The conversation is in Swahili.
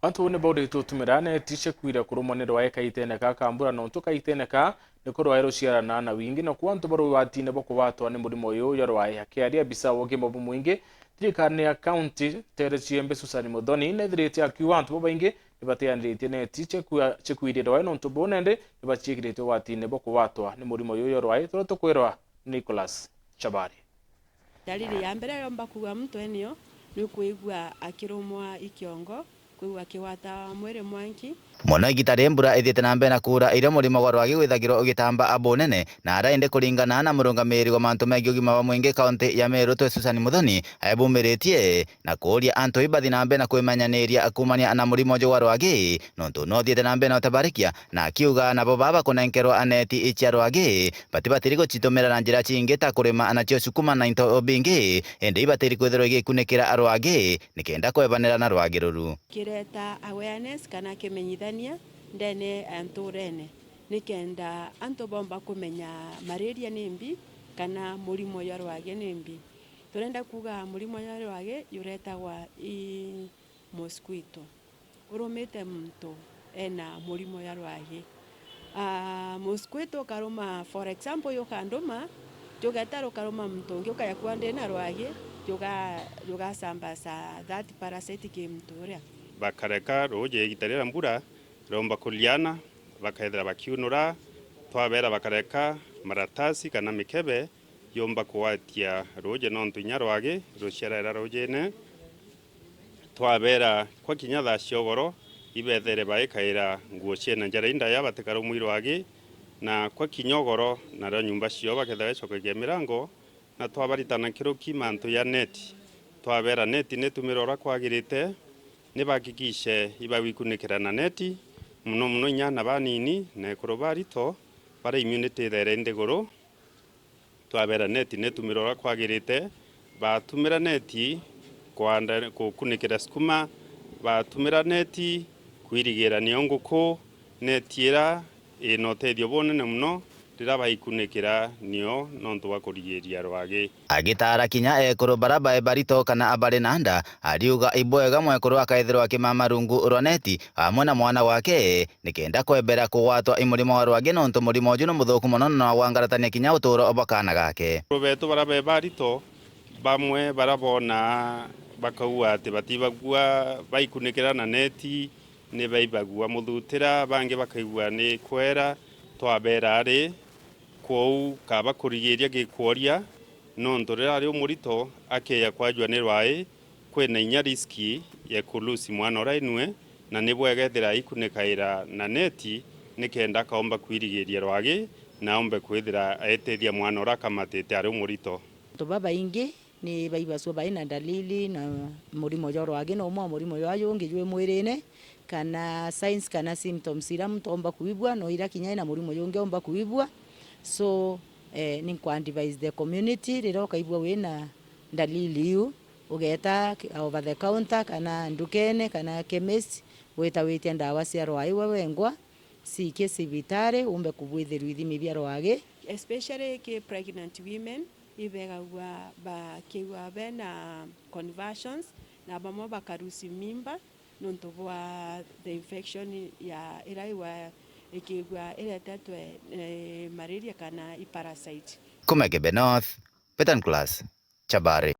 Bantu ne bode to tumirane tishe kuira kurumone rwaye kaitene ka kambura no to kaitene ka ne ko rwaye ruciara na wingi no kwanto baro watine boko wato ne murimo yo ya rwaye akiaria bisa woge mobu mwingi thirikari ya county tere ciembe Susani Muthoni ne thiriti akiwanto bo baingi ibateanirite ne tiche kuira rwaye no to bonende ibachigirite watine boko wato ne murimo yo ya rwaye to kwirwa Nicholas Chabari. Dalili ya mbere yomba kuwa mtu enio ni kuigua akirumwa ikiongo kuigua kiwata mwere mwanki Mono igitari mbura ithiete na mbere na kura ire murimo gwa rwagi gwithagirwo ugitamba ambu nene na arainde kuringana na murungamiri wa mantu mengi ugima wa mwingi kaunti ya Meru twe Susani Muthoni aibumiritie na kuria antu ibathi na mbere na kwimanyaniria kumania na murimo jo wa rwagi nontu no thiete na mbere na utabarikia na akiuga nabo baba kunenkerwo aneti icia rwagi batibatiri gucitumira na njira cingi ta kurima anacio cukuma na into bingi indi ibatiri kwithirwo igikunikira rwagi nikenda kwebanira na rwagi ruru kireta awareness kana kimenyithania ndene anturene nikenda antu bomba kumenya malaria nimbi kana murimo ya rwage nimbi turenda kuga murimo ya rwage yuretagwa mosquito urumite mtu ena murimo ya rwage mosquito karuma for example yokanduma jogataro karuma mtu ngioka yakwa ndena rwage joga sambasa that parasitic mturia bakareka roje igitarira mbura romba kuliana bakaethera bakiunura twabera bakareka maratasi kana mikebe yomba kuwatia roje nontu nyarwage ruciarera rojene twabera kwa kinyatha ciogoro ibethere baikaira nguo ciena njara inda ya batekaro mwirwage na kwa kinyogoro na ro nyumba cio baketha cokegia mirango na twabaritana kiruki mantu ya neti twabera neti netumirora kwagirite nibakikishe ibawikunikira na neti muno nyana banini ne kurobarito para immunity there ndegoro twabera neti netumirora kwagirite batumira neti kwanda kukunikira skuma batumira neti kwirigira nionguko netira inotedio bonene muno rira ikunikira nio nontu wa kurigiria rwage agitara kinya ekuru baraba barito kana abare nanda ariuga ibwega mwekuru akaithirwa akimamarungu roneti amwe na mwana wake nikenda kwebera kuwatwa imurimo wa rwage nontu murimo uju no muthuku muno na wangaratania kinya uturo obakana gake rubetu barabe barito bamwe barabona bakaua ati batibagua baikunikira na neti ni baibagua muthutira bangi bakaigua ni kwera twabera ari kwou kaba kurigiria gikworia nontu rira ari umurito akeya kwajwa ni rwai kwena inya riski ya kulusi mwana orainwe na nibwegethira ikunikaira na neti nikenda kaomba kwirigiria rwagi na ombe kwithira aetethia mwana ora kamatete ari umurito to baba ingi ni baibaso baina dalili na murimo jo rwagi no mo murimo yo ayungi jwe mwirine kana signs kana symptoms ira mtu omba kuibwa no ira kinya na murimo yonge omba kuibwa so ni kwa advise the community riro kaibwa wina dalili yu ugeta over the counter kana ndukene kana chemist wita ndawa cia rwai wengwa si ke civitare umbe kubwithirwa ithimi bia rwage especially ke pregnant women ibegagwa bakiwa bena conversions na bamwe bakarusi mimba nontu bwa the infection ya iraiwa ikigwa iretetwe malaria kana parasite. Kumegebe North, Petan Class, Chabari.